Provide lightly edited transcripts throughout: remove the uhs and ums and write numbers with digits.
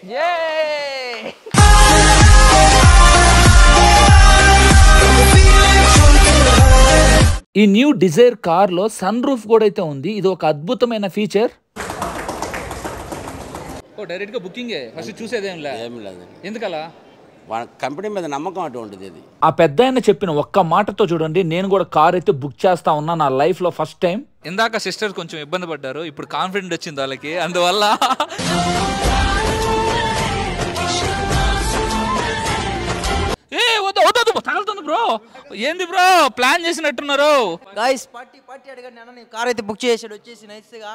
ఈ new Dzire car లో sun roof కూడా అయితే ఉంది. ఇది ఒక అద్భుతమైన ఫీచర్. డైరెక్ట్ గా బుకింగ్ ఫస్ట్ చూసేదేం లేదు. ఎందుకలా? కంపెనీ మీద నమ్మకం అటువంటిది. ఇది ఆ పెద్ద ఆయన చెప్పిన ఒక్క మాటతో చూడండి, నేను కూడా కార్ అయితే బుక్ చేస్తా ఉన్నా నా లైఫ్ లో ఫస్ట్ టైం. ఇందాక సిస్టర్ కొంచెం ఇబ్బంది పడ్డారు, ఇప్పుడు కాన్ఫిడెంట్ వచ్చింది వాళ్ళకి. అందువల్ల తగలుతుంది బ్రో. ఏంది బ్రో ప్లాన్ చేసినట్టున్నారు? గాయ్స్ పార్టీ అడగండి అన్న, నేను కార్ అయితే బుక్ చేసాడు వచ్చేసి నైస్గా.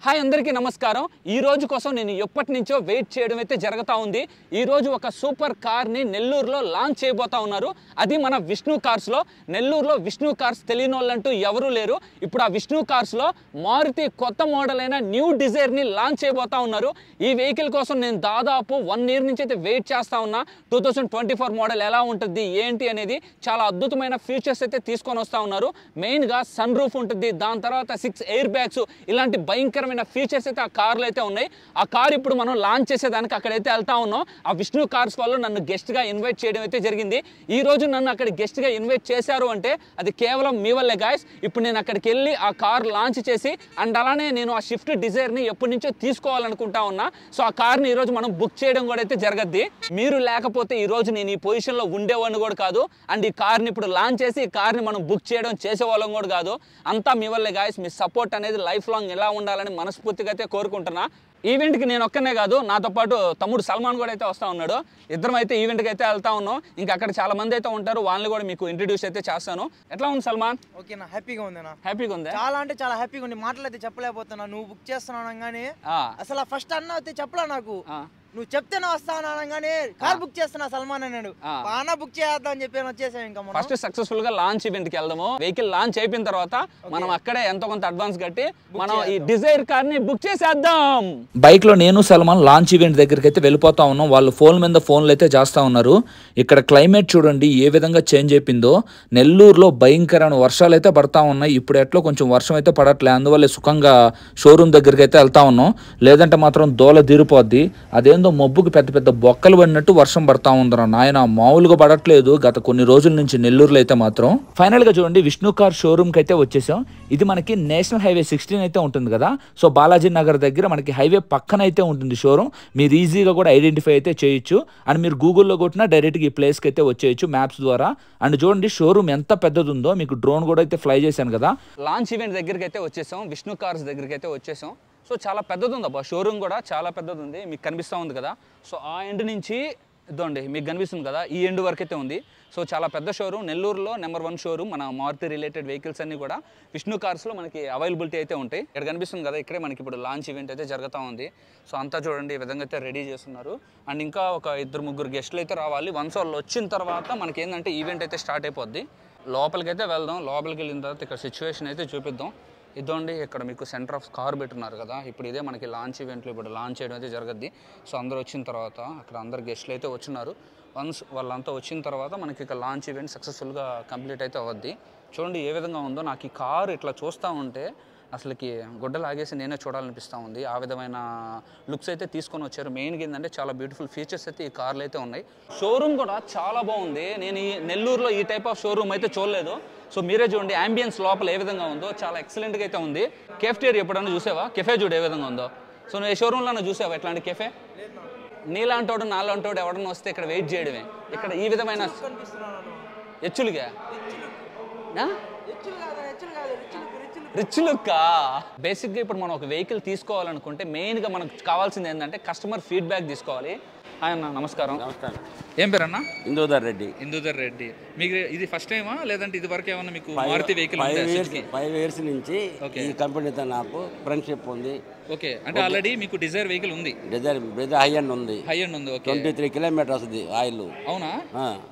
హాయ్ అందరికీ నమస్కారం. ఈ రోజు కోసం నేను ఎప్పటి నుంచో వెయిట్ చేయడం అయితే జరుగుతూ ఉంది. ఈరోజు ఒక సూపర్ కార్ని నెల్లూరులో లాంచ్ చేయబోతా ఉన్నారు. అది మన విష్ణు కార్స్లో. నెల్లూరులో విష్ణు కార్స్ తెలియని వాళ్ళంటూ ఎవరూ లేరు. ఇప్పుడు ఆ విష్ణు కార్స్లో మారుతి కొత్త మోడల్ అయిన న్యూ డిజైర్ని లాంచ్ చేయబోతా ఉన్నారు. ఈ వెహికల్ కోసం నేను దాదాపు 1 year నుంచి అయితే వెయిట్ చేస్తా ఉన్నా. 2024 మోడల్ ఎలా ఉంటుంది ఏంటి అనేది చాలా అద్భుతమైన ఫీచర్స్ అయితే తీసుకొని వస్తూ ఉన్నారు. మెయిన్గా సన్ రూఫ్ ఉంటుంది, దాని తర్వాత 6 ఎయిర్ బ్యాగ్స్, ఇలాంటి భయంకరమైన ఫీచర్స్ అయితే ఆ కార్లు అయితే ఉన్నాయి. ఆ కార్ ఇప్పుడు మనం లాంచ్ చేసేదానికి అక్కడైతే వెళ్తా ఉన్నాం. ఆ విష్ణు కార్స్ వాళ్ళు నన్ను గెస్ట్గా ఇన్వైట్ చేయడం అయితే జరిగింది. ఈ రోజు నన్ను అక్కడ గెస్ట్గా ఇన్వైట్ చేశారు అంటే అది కేవలం మీ వల్లే గాయస్. ఇప్పుడు నేను అక్కడికి వెళ్ళి ఆ కార్ లాంచ్ చేసి అండ్ అలానే నేను ఆ షిఫ్ట్ డిజైర్ని ఎప్పటి నుంచో తీసుకోవాలనుకుంటా ఉన్నా. సో ఆ కార్ని ఈరోజు మనం బుక్ చేయడం కూడా అయితే జరగద్ది. మీరు లేకపోతే ఈ రోజు నేను ఈ పొజిషన్లో ఉండేవాడిని కూడా కాదు. అండ్ ఈ కార్ని ఇప్పుడు లాంచ్ చేసి ఈ కార్ని మనం బుక్ చేయడం చేసేవాళ్ళం కూడా కాదు. అంతా మీ వల్లే గాయస్. మీ సపోర్ట్ అనేది లైఫ్ లాంగ్ ఎలా ఉండాలని మనస్ఫూర్తిగా అయితే కోరుకుంటున్నా. ఈవెంట్కి నేను ఒక్కనే కాదు, నాతో పాటు తమ్ముడు సల్మాన్ కూడా అయితే వస్తూ ఉన్నాడు. ఇద్దరం అయితే ఈవెంట్కి అయితే వెళ్తా ఉన్నాం. ఇంకా అక్కడ చాలా మంది అయితే ఉంటారు, వాళ్ళని కూడా మీకు ఇంట్రడ్యూస్ అయితే చేస్తాను. ఎట్లా ఉంది సల్మాన్? ఓకేనా, హ్యాపీగా ఉందేనా? హ్యాపీగా ఉంది, చాలా అంటే చాలా హ్యాపీగా ఉంది. మాటలు అయితే చెప్పలేకపోతున్నా. నువ్వు బుక్ చేస్తున్నావు కానీ అసలు ఫస్ట్ అన్న అయితే చెప్పలే నాకు. నువ్వు చెప్తేనే వస్తాను అనగానే కార్ బుక్ చేస్తున్నా సల్మాన్ అన్నాడు. బాగా బుక్ చేద్దాం అని చెప్పి వచ్చేసాం. ఇంకా ఫస్ట్ సక్సెస్ఫుల్ గా లాంచ్ ఈవెంట్ కి వెళ్దాము. వెహికల్ లాంచ్ అయిపోయిన తర్వాత మనం అక్కడే ఎంతో కొంత అడ్వాన్స్ కట్టి మనం ఈ డిజైర్ కార్ ని బుక్ చేసేద్దాం. బైక్ లో నేను సల్మాన్ లాంచ్ ఈవెంట్ దగ్గరికి అయితే వెళ్ళిపోతా ఉన్నాం. వాళ్ళు ఫోన్ మీద ఫోన్లు అయితే చేస్తా ఉన్నారు. ఇక్కడ క్లైమేట్ చూడండి ఏ విధంగా చేంజ్ అయిపోయిందో. నెల్లూరులో భయంకరమైన వర్షాలు అయితే పడతా ఉన్నాయి. ఇప్పుడు ఎట్లో కొంచెం వర్షం అయితే పడట్లే, అందువల్ల సుఖంగా షోరూమ్ దగ్గరికి అయితే వెళ్తా ఉన్నాం. లేదంటే మాత్రం దోల తీరిపోద్ది. అదేందో మబ్బుకి పెద్ద పెద్ద బొక్కలు పడినట్టు వర్షం పడతా ఉందిరా నాయన, మామూలుగా పడట్లేదు గత కొన్ని రోజుల నుంచి నెల్లూరులో అయితే మాత్రం. ఫైనల్ గా చూడండి విష్ణు కార్ షోరూమ్ కి అయితే వచ్చేసాం. ఇది మనకి నేషనల్ హైవే 16 అయితే ఉంటుంది కదా. సో బాలాజీ నగర్ దగ్గర మనకి హైవే పక్కన అయితే ఉంటుంది షోరూమ్. మీరు ఈజీగా కూడా ఐడెంటిఫై అయితే చేయొచ్చు. అండ్ మీరు గూగుల్లో కొట్టినా డైరెక్ట్గా ఈ ప్లేస్కి అయితే వచ్చేయచ్చు మ్యాప్స్ ద్వారా. అండ్ చూడండి షోరూమ్ ఎంత పెద్దది ఉందో. మీకు డ్రోన్ కూడా అయితే ఫ్లై చేశాను కదా. లాంచ్ ఈవెంట్ దగ్గరికి అయితే వచ్చేసాం, విష్ణు కార్స్ దగ్గరికి అయితే వచ్చేసాం. సో చాలా పెద్దది ఉంది అబ్బా, షోరూమ్ కూడా చాలా పెద్దది ఉంది. మీకు కనిపిస్తూ ఉంది కదా. సో ఆ ఎండ్ నుంచి ఇద్దండి మీకు కనిపిస్తుంది కదా, ఈ ఎండ్ వరకు అయితే ఉంది. సో చాలా పెద్ద షోరూమ్, నెల్లూరులో నెంబర్ 1 షోరూమ్. మన మారుతి రిలేటెడ్ వెహికల్స్ అన్ని కూడా విష్ణు కార్స్లో మనకి అవైలబిలిటీ అయితే ఉంటాయి. ఇక్కడ కనిపిస్తుంది కదా, ఇక్కడే మనకి ఇప్పుడు లాంచ్ ఈవెంట్ అయితే జరుగుతూ ఉంది. సో అంతా చూడండి ఈ విధంగా అయితే రెడీ చేస్తున్నారు. అండ్ ఇంకా ఒక 2-3 గెస్టులు అయితే రావాలి. వన్స్ వాళ్ళు వచ్చిన తర్వాత మనకి ఏంటంటే ఈవెంట్ అయితే స్టార్ట్ అయిపోద్ది. లోపలికి అయితే వెళ్దాం. లోపలికి వెళ్ళిన తర్వాత ఇక్కడ సిచ్యువేషన్ అయితే చూపిద్దాం. ఇదండి ఇక్కడ మీకు సెంటర్ ఆఫ్ కార్ పెట్టున్నారు కదా. ఇప్పుడు ఇదే మనకి లాంచ్ ఈవెంట్లో ఇప్పుడు లాంచ్ చేయడం అయితే జరగద్ది. సో అందరూ వచ్చిన తర్వాత అక్కడ అందరు గెస్టులు అయితే వచ్చినారు. వన్స్ వాళ్ళంతా వచ్చిన తర్వాత మనకి ఇక లాంచ్ ఈవెంట్ సక్సెస్ఫుల్గా కంప్లీట్ అయితే అవద్ది. చూడండి ఏ విధంగా ఉందో. నాకు ఈ కార్ ఇట్లా చూస్తూ ఉంటే అసలుకి గుడ్డ లాగేసి నేనే చూడాలనిపిస్తూ ఉంది. ఆ విధమైన లుక్స్ అయితే తీసుకొని వచ్చారు. మెయిన్గా ఏంటంటే చాలా బ్యూటిఫుల్ ఫీచర్స్ అయితే ఈ కార్లు అయితే ఉన్నాయి. షోరూమ్ కూడా చాలా బాగుంది. నేను ఈ నెల్లూరులో ఈ టైప్ ఆఫ్ షోరూమ్ అయితే చూడలేదు. సో మీరే చూడండి యాంబియన్స్ లోపల ఏ విధంగా ఉందో, చాలా ఎక్సలెంట్గా అయితే ఉంది. కెఫ్టేరియా ఎప్పుడన్నా చూసావా? కెఫే చూడు ఏ విధంగా ఉందో. సో నువ్వు ఏ షోరూమ్లో చూసావా ఇట్లాంటి కెఫే? నీలాంటోడు నాలాంటోడు ఎవడన్నా వస్తే ఇక్కడ వెయిట్ చేయడమే. ఇక్కడ ఈ విధమైన ఎచ్చులుగా రిచ్ లుక్కా. బేసిక్గా ఇప్పుడు మనం ఒక వెహికల్ తీసుకోవాలనుకుంటే మెయిన్గా మనకు కావాల్సింది ఏంటంటే కస్టమర్ ఫీడ్బ్యాక్ తీసుకోవాలి. అన్న నమస్కారం. నమస్కారం. ఏం పేరన్నా? ఇందూధర్ రెడ్డి. ఇందూధర్ రెడ్డి. మీకు ఇది ఫస్ట్ టైమా లేదంటే ఇది వరకు ఏమన్నా మీకు మారుతి వెహికల్? 5 years నుంచి ఈ కంపెనీతో నాకు ఫ్రెండ్షిప్ ఉంది. ఓకే, అంటే ఆల్రెడీ మీకు డిజైర్ వెహికల్ ఉంది? డిజైర్ హై ఎండ్ ఉంది. హై ఎండ్ ఉంది. ఓకే, 23 kilometers ఉంది ఆయిల్. అవునా?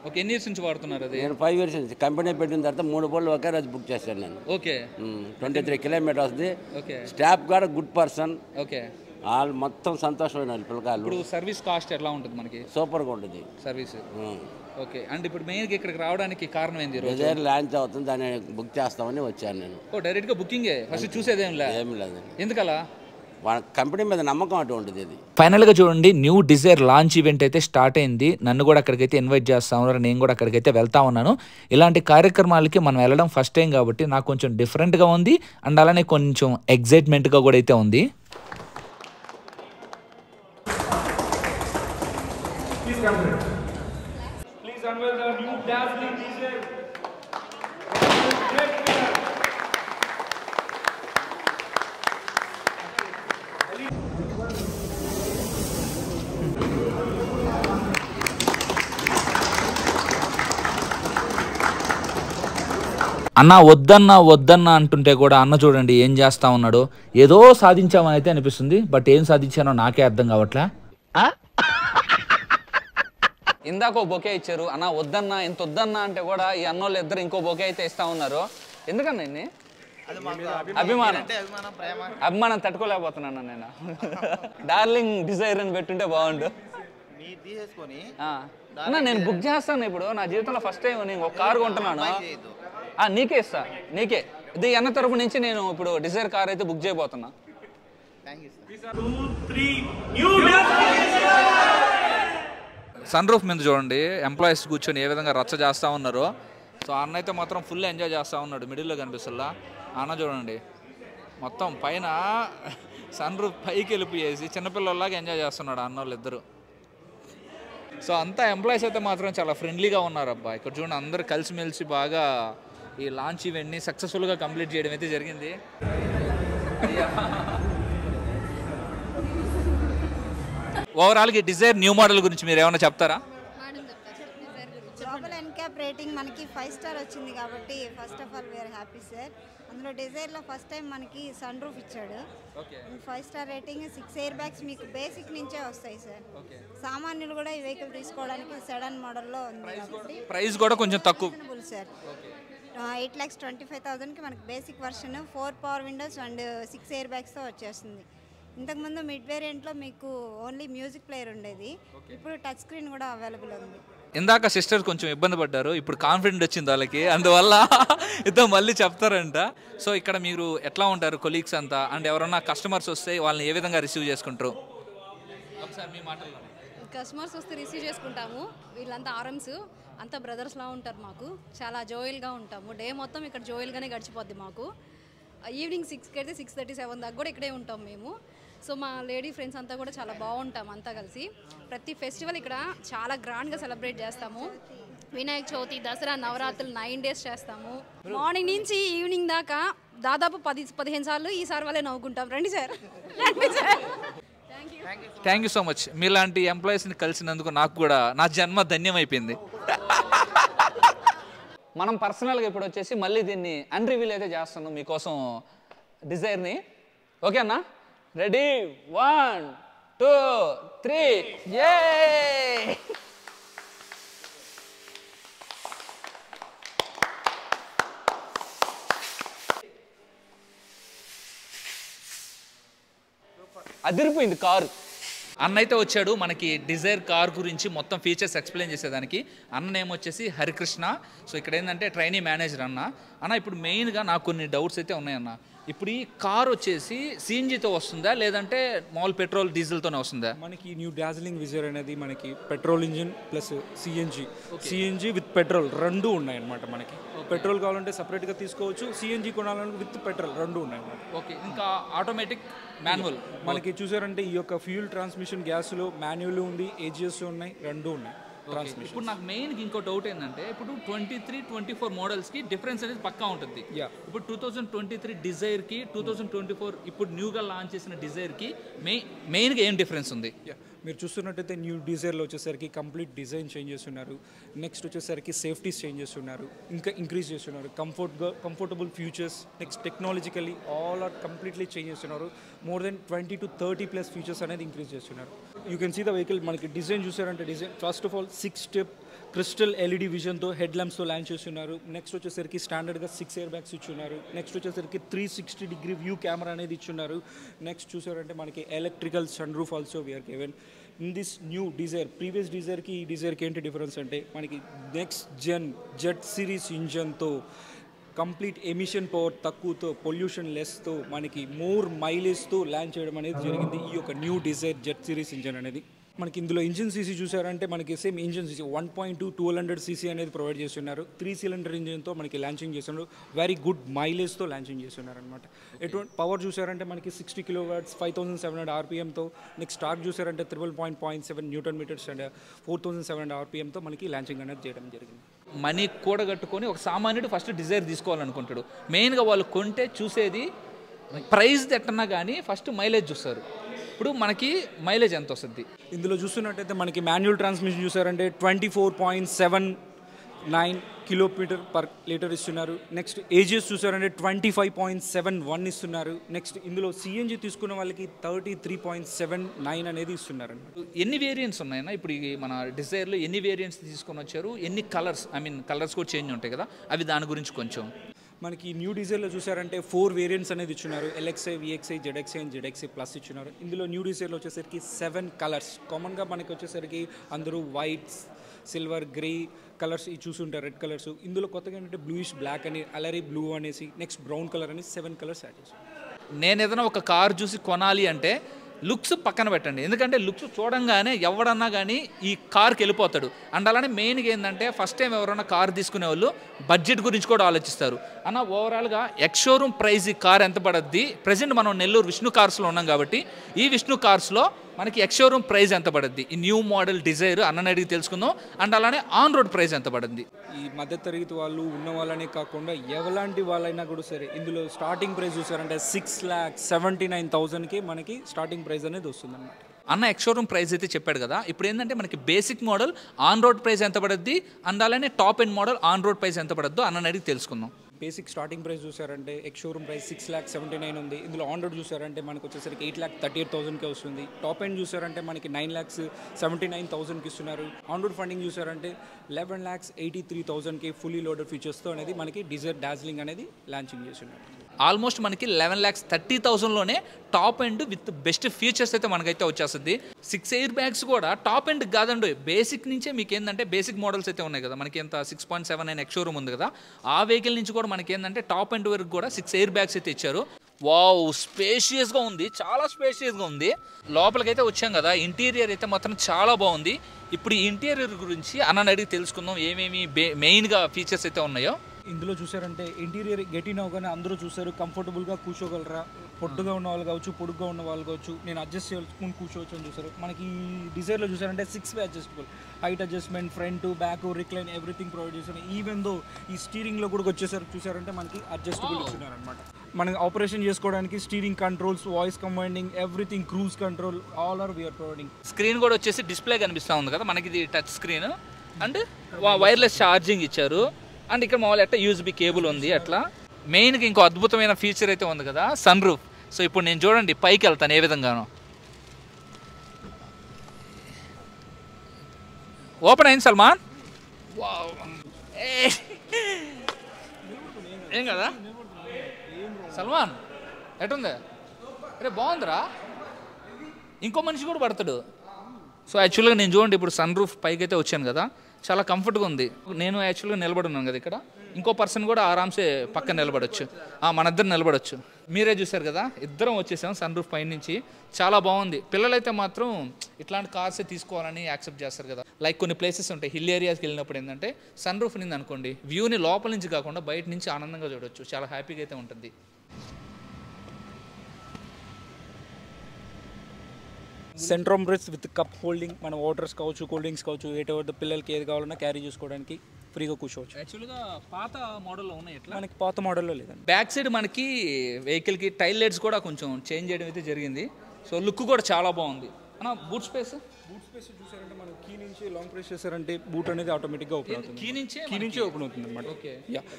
ఓకే, ఎన్ని ఇయర్స్ నుంచి వాడుతున్నారు అది? నేను 5 years నుంచి కంపెనీ పెట్టిన తర్వాత 3 బోళ్ళు ఒకే రోజు బుక్ చేశాను నేను. Okay, 23 kilometers. ఓకే. స్టాఫ్ కూడా గుడ్ పర్సన్. ఓకే, వాళ్ళు మొత్తం సంతోషమైన వాళ్ళు పిల్లకాయలు. ఇప్పుడు సర్వీస్ కాస్ట్ ఎలా ఉంటుంది మనకి? సూపర్గా ఉంటుంది సర్వీస్. ఓకే. అండ్ ఇప్పుడు మెయిన్గా ఇక్కడికి రావడానికి కారణం ఏంది? డిజైర్ లాంచ్ అవుతుంది, దాన్ని బుక్ చేస్తామని వచ్చాను నేను. డైరెక్ట్గా బుకింగే, ఫస్ట్ చూసేదేం లేదు? ఏం లేదు. ఎందుకలా? వాళ్ళ కంపెనీ మీద నమ్మకం అటువంటిది. ఇది ఫైనల్గా చూడండి, న్యూ డిజైర్ లాంచ్ ఈవెంట్ అయితే స్టార్ట్ అయింది. నన్ను కూడా అక్కడికైతే ఇన్వైట్ చేస్తా ఉన్నారు, నేను కూడా అక్కడికైతే వెళ్తా ఉన్నాను. ఇలాంటి కార్యక్రమాలకి మనం వెళ్ళడం ఫస్ట్ టైం కాబట్టి నాకు కొంచెం డిఫరెంట్గా ఉంది అండ్ అలానే కొంచెం ఎగ్జైట్మెంట్గా కూడా అయితే ఉంది. అన్న వద్దన్నా అంటుంటే కూడా అన్న చూడండి ఏం చేస్తా ఉన్నాడు. ఏదో సాధించామని అయితే అనిపిస్తుంది, బట్ ఏం సాధించానో నాకే అర్థం కావట్లే. ఇందాక ఒక బొకే ఇచ్చారు, అన్న వద్దన్నా ఇంత వద్దన్నా అంటే కూడా ఈ అన్నోళ్ళు ఇద్దరు ఇంకో బొకే అయితే ఇస్తా ఉన్నారు. ఎందుకన్నా ఇన్ని అభిమానం తట్టుకోలేకపోతున్నాను నేను. డార్లింగ్ డిజైర్ అని పెట్టుంటే బాగుండు. అన్న నేను బుక్ చేస్తాను ఇప్పుడు, నా జీవితంలో ఫస్ట్ టైం నేను ఒక కారు కొంటున్నాను. నీకే ఇస్తా, నీకే. ఇది అన్న తరపు నుంచి నేను ఇప్పుడు డిజైర్ కార్ అయితే బుక్ చేయబోతున్నా. సన్ రూఫ్ మీద చూడండి ఎంప్లాయీస్ కూర్చొని ఏ విధంగా రచ్చ చేస్తూ ఉన్నారో. సో అన్న అయితే మాత్రం ఫుల్ ఎంజాయ్ చేస్తూ ఉన్నాడు. మిడిల్లో కనిపిస్తుందా అన్న చూడండి, మొత్తం పైన సన్ రూఫ్ పైకి వెళ్ళిపోయేసి చిన్నపిల్లల్లాగా ఎంజాయ్ చేస్తున్నాడు అన్నోళ్ళు ఇద్దరు. సో అంతా ఎంప్లాయీస్ అయితే మాత్రం చాలా ఫ్రెండ్లీగా ఉన్నారు అబ్బా. ఇక్కడ చూడండి అందరూ కలిసిమెలిసి బాగా ఈ లాంచ్ ఈవెంట్ని సక్సెస్ఫుల్గా కంప్లీట్ చేయడం అయితే జరిగింది. ఓవరాల్గా ఈ డిజైర్ న్యూ మోడల్ గురించి మీరు ఏమైనా చెప్తారా? గ్లోబల్ ఎన్క్యాప్ రేటింగ్ మనకి 5 స్టార్ వచ్చింది కాబట్టి first of all we are happy sir. అందులో డిజైర్లో ఫస్ట్ టైం మనకి సన్ రూఫ్ ఇచ్చాడు. 5 స్టార్ రేటింగ్, 6 ఎయిర్ బ్యాగ్స్ మీకు బేసిక్ నుంచే వస్తాయి సార్. సామాన్యులు కూడా ఈ వెహికల్ తీసుకోవడానికి సెడాన్ మోడల్లో ఉంది కాబట్టి ప్రైస్ కూడా కొంచెం తక్కువ సార్. 8,25,000కి మనకి basic version 4 power windows and 6 air బ్యాగ్స్తో వచ్చేస్తుంది. ఇంతకుముందు మిడ్ వేరియంట్లో మీకు ఓన్లీ మ్యూజిక్ ప్లేయర్ ఉండేది, ఇప్పుడు టచ్ స్క్రీన్ కూడా అవైలబుల్ ఉంది. ఇందాక సిస్టర్ కొంచెం ఇబ్బంది పడ్డారు, ఇప్పుడు కాన్ఫిడెంట్ వచ్చింది వాళ్ళకి, అందువల్ల ఇద్దరు మళ్ళీ చెప్తారంట. సో ఇక్కడ మీరు ఎట్లా ఉంటారు కొలీగ్స్ అంతా, అండ్ ఎవరన్నా కస్టమర్స్ వస్తే వాళ్ళని ఏ విధంగా రిసీవ్ చేసుకుంటారు? ఒకసారి మీ మాటల్లో. కస్టమర్స్ వస్తే రిసీవ్ చేసుకుంటాము. వీళ్ళంతా ఆర్ఎమ్స్, అంతా బ్రదర్స్లా ఉంటారు. మాకు చాలా జోయల్గా ఉంటాము. డే మొత్తం ఇక్కడ జోయల్గానే గడిచిపోద్ది మాకు. ఈవినింగ్ 6కి అయితే 6:37 దాకా కూడా ఇక్కడే ఉంటాం మేము. సో మా లేడీ ఫ్రెండ్స్ అంతా కూడా చాలా బాగుంటాం అంతా కలిసి. ప్రతి ఫెస్టివల్ ఇక్కడ చాలా గ్రాండ్గా సెలబ్రేట్ చేస్తాము. వినాయక చవితి, దసరా, నవరాత్రులు 9 days చేస్తాము. మార్నింగ్ నుంచి ఈవినింగ్ దాకా దాదాపు 10-15 సార్లు ఈసారి వాళ్ళే నవ్వుకుంటాం. రండి సార్, రండి sir. Thank you so much. మీలాంటి ఎంప్లాయీస్ని కలిసినందుకు నాకు కూడా నా జన్మ ధన్యమైపోయింది. మనం పర్సనల్గా ఇప్పుడు వచ్చేసి మళ్ళీ దీన్ని అన్రివీల్ అయితే చేస్తున్నాం మీకోసం డిజైర్ని. ఓకే అన్న, రెడీ 1 2 3 ఏ అదిరిపోయింది కారు. అన్న అయితే వచ్చాడు మనకి డిజైర్ కార్ గురించి మొత్తం ఫీచర్స్ ఎక్స్ప్లెయిన్ చేసేదానికి. అన్న నేమ్ వచ్చేసి హరికృష్ణ. సో ఇక్కడ ఏంటంటే ట్రైనీ మేనేజర్ అన్న. ఇప్పుడు మెయిన్గా నాకు కొన్ని డౌట్స్ అయితే ఉన్నాయన్న. ఇప్పుడు ఈ కార్ వచ్చేసి సిఎన్జితో వస్తుందా లేదంటే మామూలు పెట్రోల్ డీజిల్తోనే వస్తుందా? మనకి న్యూ డార్జిలింగ్ విజర్ అనేది మనకి petrol engine plus CNG with petrol రెండు ఉన్నాయన్నమాట. మనకి పెట్రోల్ కావాలంటే సపరేట్గా తీసుకోవచ్చు, సిఎన్జి కొనాలంటే విత్ పెట్రోల్ రెండు ఉన్నాయన్నమాట. ఓకే, ఇంకా ఆటోమేటిక్, మాన్యువల్ మనకి చూసారంటే ఈ యొక్క ఫ్యూల్ ట్రాన్స్మిషన్ గ్యాస్లో మాన్యువల్ ఉంది, ఏజిఎస్ ఉన్నాయి, రెండు ఉన్నాయి. ఇప్పుడు నాకు మెయిన్ ఇంకో డౌట్ ఏంటంటే ఇప్పుడు 23-24 మోడల్స్కి డిఫరెన్స్ అనేది పక్కా ఉంటుంది. ఇప్పుడు 2023 డిజైర్కి 2024 ఇప్పుడు న్యూగా లాంచ్ చేసిన డిజైర్కి మెయిన్గా ఏం డిఫరెన్స్ ఉంది? మీరు చూస్తున్నట్టయితే న్యూ డిజైర్లో వచ్చేసరికి కంప్లీట్ డిజైన్ చేంజ్ చేస్తున్నారు. నెక్స్ట్ వచ్చేసరికి సేఫ్టీస్ చేంజ్ చేస్తున్నారు, ఇంకా ఇంక్రీజ్ చేస్తున్నారు, comfortable futures, next technologically all are completely change చేస్తున్నారు. మోర్ దెన్ 20 to 30+ ఫీచర్స్ అనేది ఇంక్రీజ్ చేస్తున్నారు. You can see the vehicle. మనకి డిజైన్ చూసారంటే design first of all 6 step crystal LED విజన్తో హెడ్ ల్యాంప్స్తో లాంచ్ చేస్తున్నారు. నెక్స్ట్ వచ్చేసరికి స్టాండర్డ్గా 6 ఎయిర్ బ్యాగ్స్ ఇచ్చున్నారు. నెక్స్ట్ వచ్చేసరికి 360-degree వ్యూ కెమెరా అనేది ఇచ్చున్నారు. నెక్స్ట్ చూసారంటే మనకి electrical sun roof also we are given in this new Dzire. Previous డిజైర్కి ఈ డిజైర్కి ఏంటి డిఫరెన్స్ అంటే మనకి నెక్స్ట్ జెన్ జెట్ సిరీస్ ఇంజన్తో కంప్లీట్ ఎమిషన్ పవర్ తక్కువతో పొల్యూషన్ లెస్తో మనకి మోర్ మైలేజ్తో లాంచ్ చేయడం అనేది జరిగింది ఈ యొక్క new Dzire Z series engine అనేది. మనకి ఇందులో ఇంజిన్ సీసీ చూసారంటే మనకి సేమ్ ఇంజిన్ సీసీ 1.2 200cc అనేది ప్రొవైడ్ చేస్తున్నారు. 3 సిలిండర్ ఇంజిన్తో మనకి లాంచింగ్ చేస్తున్నారు. వెరీ గుడ్ మైలేజ్తో లాంచింగ్ చేస్తున్నారు అనమాట. ఎటువంటి పవర్ చూసారంటే మనకి 60 kW 5700 RPMతో. నెక్స్ట్ టార్క్ చూసారంటే 3.7 Nm అండ్ 4700 RPMతో మనకి లాంచింగ్ అనేది చేయడం జరిగింది. మనీ కూడగట్టుకొని ఒక సామాన్యుడు ఫస్ట్ డిజైర్ తీసుకోవాలనుకుంటాడు. మెయిన్గా వాళ్ళు కొంటే చూసేది ప్రైస్ ఎట్టన్నా కానీ ఫస్ట్ మైలేజ్ చూస్తారు. ఇప్పుడు మనకి మైలేజ్ ఎంత వస్తుంది? ఇందులో చూస్తున్నట్టయితే మనకి మాన్యువల్ ట్రాన్స్మిషన్ చూసారంటే 24.79 km/L ఇస్తున్నారు. నెక్స్ట్ ఏజిఎస్ చూసారంటే 25.71 ఇస్తున్నారు. నెక్స్ట్ ఇందులో సిఎన్జి తీసుకున్న వాళ్ళకి 33.79 అనేది ఇస్తున్నారు. ఎన్ని వేరియంట్స్ ఉన్నాయన్నా ఇప్పుడు మన డిజైర్లో? ఎన్ని వేరియంట్స్ తీసుకొని వచ్చారు? ఎన్ని కలర్స్, కలర్స్ కూడా చేంజ్ ఉంటాయి కదా, అవి దాని గురించి కొంచెం. మనకి న్యూ డిజైర్లో చూసారంటే 4 వేరియంట్స్ అనేది ఇచ్చున్నారు. LXi, VXi, ZXi and ZXi plus ఇచ్చున్నారు. ఇందులో న్యూ డిజైర్లో వచ్చేసరికి 7 కలర్స్. కామన్గా మనకి వచ్చేసరికి అందరూ వైట్, సిల్వర్, గ్రే కలర్స్ చూసుంటారు, రెడ్ కలర్స్. ఇందులో కొత్తగా ఏంటంటే బ్లూయిష్ బ్లాక్ అని, అలరీ బ్లూ అనేసి, నెక్స్ట్ బ్రౌన్ కలర్ అని 7 కలర్స్ యాడ్ చేశారు. నేను ఏదైనా ఒక కార్ చూసి కొనాలి అంటే లుక్స్ పక్కన పెట్టండి, ఎందుకంటే లుక్స్ చూడంగానే ఎవడన్నా కానీ ఈ కార్కి వెళ్ళిపోతాడు. అండ్ అలానే మెయిన్గా ఏంటంటే ఫస్ట్ టైం ఎవరైనా కార్ తీసుకునే వాళ్ళు బడ్జెట్ గురించి కూడా ఆలోచిస్తారు. అన్న ఓవరాల్గా ఎక్స్ షోరూమ్ ప్రైస్ ఈ కార్ ఎంత పడుద్ది? ప్రజెంట్ మనం నెల్లూరు విష్ణు కార్స్లో ఉన్నాం కాబట్టి ఈ విష్ణు కార్స్లో మనకి ఎక్స్ షోరూమ్ ప్రైస్ ఎంత పడుద్ది? ఈ న్యూ మోడల్ డిజైర్ అన్నని అడిగి తెలుసుకుందాం. అండ్ అలానే ఆన్ రోడ్ ప్రైస్ ఎంత పడుద్ది? ఈ మధ్య తరగతి వాళ్ళు ఉన్న వాళ్ళనే కాకుండా ఎవలాంటి వాళ్ళైనా కూడా సరే ఇందులో స్టార్టింగ్ ప్రైస్ చూసారంటే 6,79,000కి మనకి స్టార్టింగ్ ప్రైస్ అనేది వస్తుంది అన్నమాట. అన్న ఎక్స్ షోరూమ్ ప్రైస్ అయితే చెప్పాడు కదా, ఇప్పుడు ఏంటంటే మనకి basic model on road price ఎంత పడుద్ది, అండ్ అలానే top end model on road price ఎంత పడుద్దో అన్నని అడిగి తెలుసుకుందాం. బేసిక్ స్టార్టింగ్ ప్రైస్ చూసారంటే ఎక్స్ షోరూమ్ ప్రైస్ 6,79,000 ఉంది. ఇందులో ఆన్ రోడ్ చూసారంటే మనకు వచ్చేసరికి 8,38,000కే వస్తుంది. టాప్ ఎండ్ చూసారంటే మనకి 9,79,000కి ఇస్తున్నారు. ఆన్ రోడ్ ఫండింగ్ చూసారంటే 11,83,000కి ఫుల్లీ లోడెడ్ ఫీచర్స్తో అనేది మనకి డిజైర్ డార్జిలింగ్ అనేది లాంచింగ్ చేస్తున్నారు. ఆల్మోస్ట్ మనకి 11,30,000లోనే top end with best features అయితే మనకైతే వచ్చేస్తుంది. 6 ఎయిర్ బ్యాగ్స్ కూడా టాప్ ఎండ్ కాదండి, బేసిక్ నుంచే మీకు ఏంటంటే బేసిక్ మోడల్స్ అయితే ఉన్నాయి కదా, మనకి ఎంత 6.79 ఎక్స్ షోరూమ్ ఉంది కదా, ఆ వెహికల్ నుంచి కూడా మనకి ఏంటంటే టాప్ ఎండ్ వరకు కూడా 6 ఎయిర్ బ్యాగ్స్ అయితే ఇచ్చారు. వావ్, స్పేషియస్గా ఉంది, చాలా స్పేషియస్గా ఉంది. లోపలికైతే వచ్చాం కదా, ఇంటీరియర్ అయితే మాత్రం చాలా బాగుంది. ఇప్పుడు ఈ ఇంటీరియర్ గురించి అన్నని అడిగి తెలుసుకుందాం ఏమేమి మెయిన్గా ఫీచర్స్ అయితే ఉన్నాయో. ఇందులో చూసారంటే ఇంటీరియర్ గెటిన్ అవగానే అందరూ చూసారు కంఫర్టబుల్గా కూర్చోగలరా, పొట్టుగా ఉన్న వాళ్ళు కావచ్చు, పొడుగ్గా ఉన్న వాళ్ళు కావచ్చు, నేను అడ్జస్ట్ చేసుకుని కూర్చోవచ్చు అని చూసారు. మనకి ఈ డిజైర్లో చూసారంటే 6-way adjustable, height adjustment, front, back, recline everything provide చేశారు. ఈవెన్ దో ఈ స్టీరింగ్లో కూడా వచ్చేసరికి చూసారంటే మనకి అడ్జస్టబుల్ ఇస్తున్నారు అనమాట. మనం ఆపరేషన్ చేసుకోవడానికి steering controls, voice commanding, everything, cruise control all are we are providing. Screen కూడా వచ్చేసి డిస్ప్లే కనిపిస్తూ ఉంది కదా మనకి, ఇది touch screen and wireless charging ఇచ్చారు. అండ్ ఇక్కడ మామూలు అట్లా యూఎస్బీ కేబుల్ ఉంది. అట్లా మెయిన్గా ఇంకో అద్భుతమైన ఫీచర్ అయితే ఉంది కదా, సన్ రూఫ్. సో ఇప్పుడు నేను చూడండి పైకి వెళ్తాను ఏ విధంగానో. ఓపెన్ అయింది సల్మాన్. ఏం కదా సల్మాన్, ఎటుంది? అరే బాగుందిరా, ఇంకో మనిషి కూడా పడతాడు. సో యాక్చువల్గా నేను చూడండి ఇప్పుడు సన్ రూఫ్ పైకి అయితే వచ్చాను కదా, చాలా కంఫర్ట్గా ఉంది. నేను యాక్చువల్గా నిలబడి ఉన్నాను కదా ఇక్కడ, ఇంకో పర్సన్ కూడా ఆరామ్సే పక్కన నిలబడొచ్చు, మన ఇద్దరు నిలబడొచ్చు. మీరే చూసారు కదా, ఇద్దరం వచ్చేసాం సన్ రూఫ్ పై నుంచి. చాలా బాగుంది. పిల్లలైతే మాత్రం ఇట్లాంటి కార్సే తీసుకోవాలని యాక్సెప్ట్ చేస్తారు కదా. లైక్ కొన్ని ప్లేసెస్ ఉంటాయి హిల్ ఏరియాస్కి వెళ్ళినప్పుడు ఏంటంటే సన్ రూఫ్ నింది అనుకోండి, వ్యూని లోపల నుంచి కాకుండా బయట నుంచి ఆనందంగా చూడొచ్చు, చాలా హ్యాపీగా అయితే ఉంటుంది. సెంట్రమ్ బ్రెస్ విత్ కప్ హోల్డింగ్, మన వాటర్స్ కావచ్చు, కూల్ డ్రింక్స్ కావచ్చు, ఏటెవర్ పిల్లలకి ఏది కావాలన్నా క్యారీ చేసుకోవడానికి ఫ్రీగా కూర్చోవచ్చు. యాక్చువల్గా పాత మోడల్లో ఉన్నాయి ఎట్లా, మనకి పాత మోడల్లో లేదండి. బ్యాక్ సైడ్ మనకి వెహికల్కి టైల్ లైట్స్ కూడా కొంచెం చేంజ్ చేయడం అయితే జరిగింది. సో లుక్ కూడా చాలా బాగుంది. అన్న బూట్ స్పేస్ చూసారంటే మనం కీ నుంచి లాంగ్ ప్రెస్ చేశారంటే బూట్ అనేది ఆటోమేటిక్గా ఓపెన్ అవుతుంది. కీ నుంచే ఓపెన్ అవుతుంది అనమాట. ఓకే.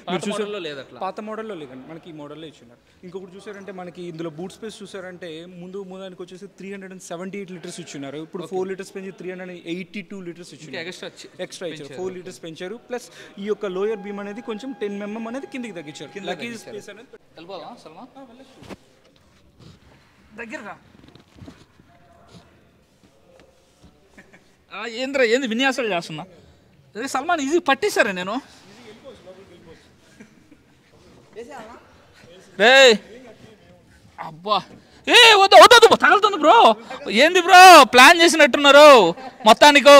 మీరు మోడల్లో లేదు అట్లా. పాత మోడల్లో లేదండి, మనకి ఈ మోడల్లో ఇచ్చినారు. ఇంకొకటి చూసారంటే మనకి ఇందులో బూట్ స్పేస్ చూసారంటే ముందానికి వచ్చేసి 378 లీటర్స్ ఇచ్చినారు. ఇప్పుడు 4 లీటర్స్ పెంచి 382 లీటర్స్ ఇచ్చినారు. ఎక్స్ట్రా ఇచ్చారు, 4 లీటర్స్ పెంచారు. ప్లస్ ఈ యొక్క లోయర్ బీమ్ అనేది కొంచెం 10 mm అనేది కిందికి తగ్గించారు. లగేజ్ స్పేస్ అనేది దగ్గరగా ఏంది విన్యాసాలు చేస్తున్నా. అదే సల్మాన్ ఈజీ పట్టేశారా నేను. రే అబ్బా వద్దు వద్దు తగులుతుంది బ్రో. ఏంది బ్రో ప్లాన్ చేసినట్టున్నారు మొత్తానికో.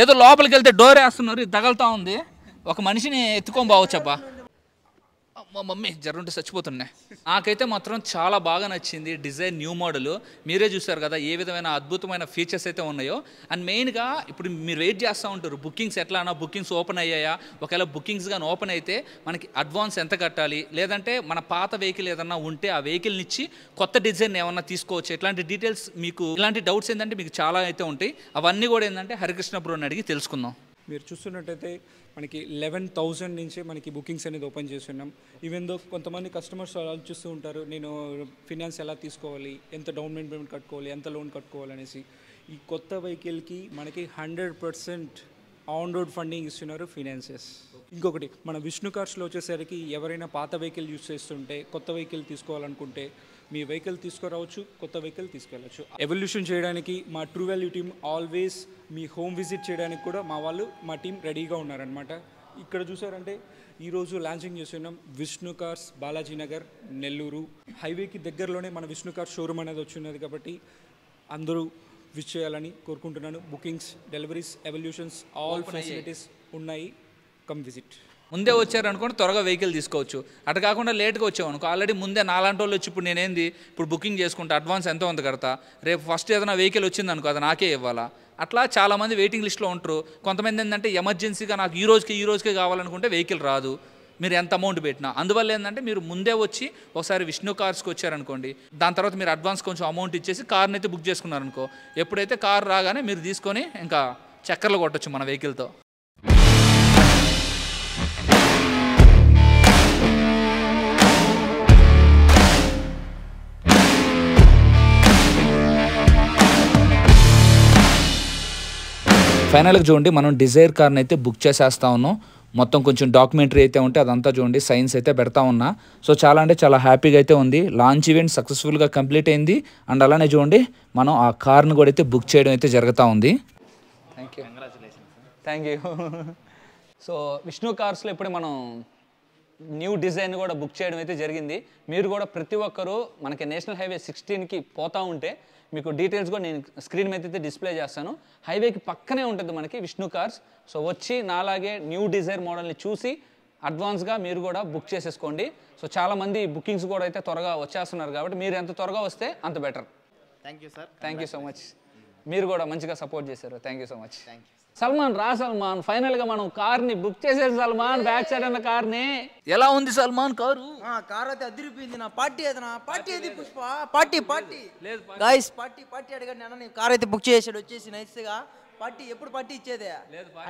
ఏదో లోపలికి వెళ్తే డోర్ వేస్తున్నారు, ఇది తగులుతా ఉంది. ఒక మనిషిని ఎత్తుకొని పోవచ్చబ్బా. మా మమ్మీ జర్రుంటే చచ్చిపోతున్నాయి. నాకైతే మాత్రం చాలా బాగా నచ్చింది డిజైన్, న్యూ మోడల్. మీరే చూసారు కదా ఏ విధమైన అద్భుతమైన ఫీచర్స్ అయితే ఉన్నాయో. అండ్ మెయిన్గా ఇప్పుడు మీరు వెయిట్ చేస్తూ ఉంటారు బుకింగ్స్ ఎట్లా అన్నా, బుకింగ్స్ ఓపెన్ అయ్యాయా, ఒకవేళ బుకింగ్స్ కానీ ఓపెన్ అయితే మనకి అడ్వాన్స్ ఎంత కట్టాలి, లేదంటే మన పాత వెహికల్ ఏదన్నా ఉంటే ఆ వెహికల్ని ఇచ్చి కొత్త డిజైన్ ఏమన్నా తీసుకోవచ్చు, ఇట్లాంటి డీటెయిల్స్ మీకు ఇలాంటి డౌట్స్ ఏంటంటే మీకు చాలా అయితే ఉంటాయి. అవన్నీ కూడా ఏంటంటే హరికృష్ణ బ్రోని అడిగి తెలుసుకుందాం. మీరు చూస్తున్నట్టయితే మనకి 11,000 నుంచే మనకి బుకింగ్స్ అనేది ఓపెన్ చేస్తున్నాం. ఈవెన్ దో కొంతమంది కస్టమర్స్ ఆలోచిస్తూ ఉంటారు, నేను ఫినాన్స్ ఎలా తీసుకోవాలి, ఎంత డౌన్ పేమెంట్ కట్టుకోవాలి, ఎంత లోన్ కట్టుకోవాలి అనేసి. ఈ కొత్త వెహికల్కి మనకి 100% ఆన్ రోడ్ ఫండింగ్ ఇస్తున్నారు ఫినాన్సెస్. ఇంకొకటి మన విష్ణు కార్స్లో వచ్చేసరికి ఎవరైనా పాత వెహికల్ యూజ్ చేస్తుంటే కొత్త వెహికల్ తీసుకోవాలనుకుంటే మీ వెహికల్ తీసుకురావచ్చు, కొత్త వెహికల్ తీసుకెళ్ళచ్చు. ఎవల్యూషన్ చేయడానికి మా ట్రూ వాల్యూ టీమ్ ఆల్వేస్ మీ హోమ్ విజిట్ చేయడానికి కూడా మా టీం రెడీగా ఉన్నారనమాట. ఇక్కడ చూసారంటే ఈరోజు లాంచింగ్ చేస్తున్నాం విష్ణు కార్స్ బాలాజీ నగర్ నెల్లూరు. హైవేకి దగ్గరలోనే మన విష్ణు కార్స్ షోరూమ్ అనేది వచ్చినది కాబట్టి అందరూ విజిట్ చేయాలని కోరుకుంటున్నాను. Bookings, deliveries, evolutions all facilities ఉన్నాయి. Come visit. ముందే వచ్చారనుకోండి త్వరగా వెహికల్ తీసుకోవచ్చు. అటు కాకుండా లేట్గా వచ్చామనుకో ఆల్రెడీ ముందే నాలాంటి వాళ్ళు వచ్చి ఇప్పుడు నేనేంది ఇప్పుడు బుకింగ్ చేసుకుంటా, అడ్వాన్స్ ఎంతో ఉంది కడతా, రేపు ఫస్ట్ ఏదైనా వెహికల్ వచ్చిందనుకో అది నాకే ఇవ్వాలా. అట్లా చాలామంది వెయిటింగ్ లిస్ట్లో ఉంటారు. కొంతమంది ఏంటంటే ఎమర్జెన్సీగా నాకు ఈ రోజుకే కావాలనుకుంటే వెహికల్ రాదు మీరు ఎంత అమౌంట్ పెట్టినా. అందువల్ల ఏంటంటే మీరు ముందే వచ్చి ఒకసారి విష్ణు కార్స్కి వచ్చారనుకోండి, దాని తర్వాత మీరు అడ్వాన్స్ కొంచెం అమౌంట్ ఇచ్చేసి కార్ని అయితే బుక్ చేసుకున్నారనుకో, ఎప్పుడైతే కార్ రాగానే మీరు తీసుకొని ఇంకా చక్కర్లు కొట్టచ్చు మన వెహికల్తో. ఫైనల్గా చూడండి మనం డిజైర్ కార్ని అయితే బుక్ చేసేస్తా ఉన్నాం. మొత్తం కొంచెం డాక్యుమెంటరీ అయితే ఉంటే అదంతా చూడండి సైన్స్ అయితే పెడతా ఉన్నా. సో చాలా అంటే చాలా హ్యాపీగా అయితే ఉంది. లాంచ్ ఈవెంట్ సక్సెస్ఫుల్గా కంప్లీట్ అయింది. అండ్ అలానే చూడండి మనం ఆ కార్ని కూడా అయితే బుక్ చేయడం అయితే జరుగుతూ ఉంది. Thank you. సో విష్ణు కార్స్లో ఇప్పుడు మనం న్యూ డిజైన్ కూడా బుక్ చేయడం అయితే జరిగింది. మీరు కూడా ప్రతి ఒక్కరూ మనకి నేషనల్ హైవే 16కి పోతూ ఉంటే మీకు డీటెయిల్స్ కూడా నేను స్క్రీన్ మీద అయితే డిస్ప్లే చేస్తాను. హైవేకి పక్కనే ఉంటుంది మనకి విష్ణు కార్స్. సో వచ్చి నాలాగే న్యూ డిజైర్ మోడల్ని చూసి అడ్వాన్స్గా మీరు కూడా బుక్ చేసేసుకోండి. సో చాలామంది బుకింగ్స్ కూడా అయితే త్వరగా వచ్చేస్తున్నారు కాబట్టి మీరు ఎంత త్వరగా వస్తే అంత better. Thank you sir. Thank you so much. మీరు కూడా మంచిగా సపోర్ట్ చేశారు. Thank you so much. Salman Salman ఫైనల్గా మనం కార్ని బుక్ చేసేది. సల్మాన్ బ్యాక్ సైడ్ అన్న కార్ని ఎలా ఉంది సల్మాన్ కారు? కార్ అయితే అదిరిపోయింది. నా పార్టీ ఏది పుష్ప పార్టీ గైస్ పార్టీ అడగండి అన్న. నేను కార్ అయితే బుక్ చేసాడు వచ్చేసి నైస్గా. పార్టీ ఎప్పుడు పార్టీ ఇచ్చేదే?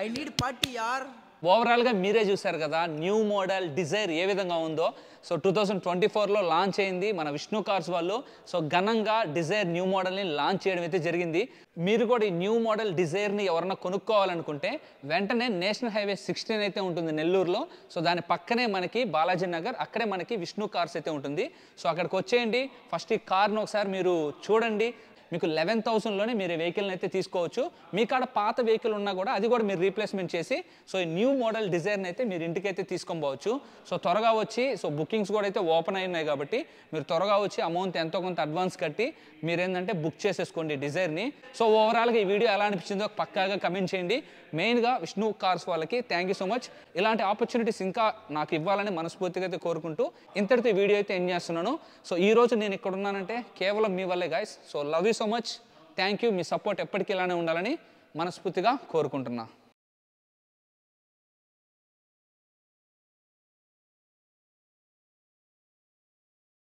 ఐ నీడ్ పార్టీ యార్. ఓవరాల్గా మీరే చూసారు కదా న్యూ మోడల్ డిజైర్ ఏ విధంగా ఉందో. సో 2024లో లాంచ్ అయింది మన విష్ణు కార్స్ వాళ్ళు. సో ఘనంగా డిజైర్ న్యూ మోడల్ని లాంచ్ చేయడం అయితే జరిగింది. మీరు కూడా ఈ న్యూ మోడల్ డిజైర్ని ఎవరన్నా కొనుక్కోవాలనుకుంటే వెంటనే నేషనల్ హైవే 16 అయితే ఉంటుంది నెల్లూరులో. సో దాని పక్కనే మనకి బాలాజీ నగర్, అక్కడే మనకి విష్ణు కార్స్ అయితే ఉంటుంది. సో అక్కడికి వచ్చేయండి. ఫస్ట్ ఈ కార్ను ఒకసారి మీరు చూడండి. మీకు 11,000లోనే మీరు వెహికల్ని అయితే తీసుకోవచ్చు. మీ కాడ పాత వెహికల్ ఉన్నా కూడా అది కూడా మీరు రీప్లేస్మెంట్ చేసి సో ఈ న్యూ మోడల్ డిజైర్ని అయితే మీరు ఇంటికైతే తీసుకొని పోవచ్చు. సో త్వరగా వచ్చి సో బుకింగ్స్ కూడా అయితే ఓపెన్ అయినాయి కాబట్టి మీరు త్వరగా వచ్చి అమౌంట్ ఎంతో కొంత అడ్వాన్స్ కట్టి మీరేంటంటే బుక్ చేసేసుకోండి డిజైర్ని. సో ఓవరాల్గా ఈ వీడియో ఎలా అనిపించిందో పక్కాగా కమెంట్ చేయండి. మెయిన్గా విష్ణు కార్స్ వాళ్ళకి థ్యాంక్ యూ సో మచ్. ఇలాంటి ఆపర్చునిటీస్ ఇంకా నాకు ఇవ్వాలని మనస్ఫూర్తిగా అయితే కోరుకుంటూ ఇంతటితో వీడియో అయితే ఎండ్ చేస్తున్నాను. సో ఈరోజు నేను ఇక్కడ ఉన్నానంటే కేవలం మీ వల్లే guys. So love you so much. Thank you. Me support ఎప్పటికీ ఇలానే ఉండాలని మనస్ఫూర్తిగా కోరుకుంటున్నా.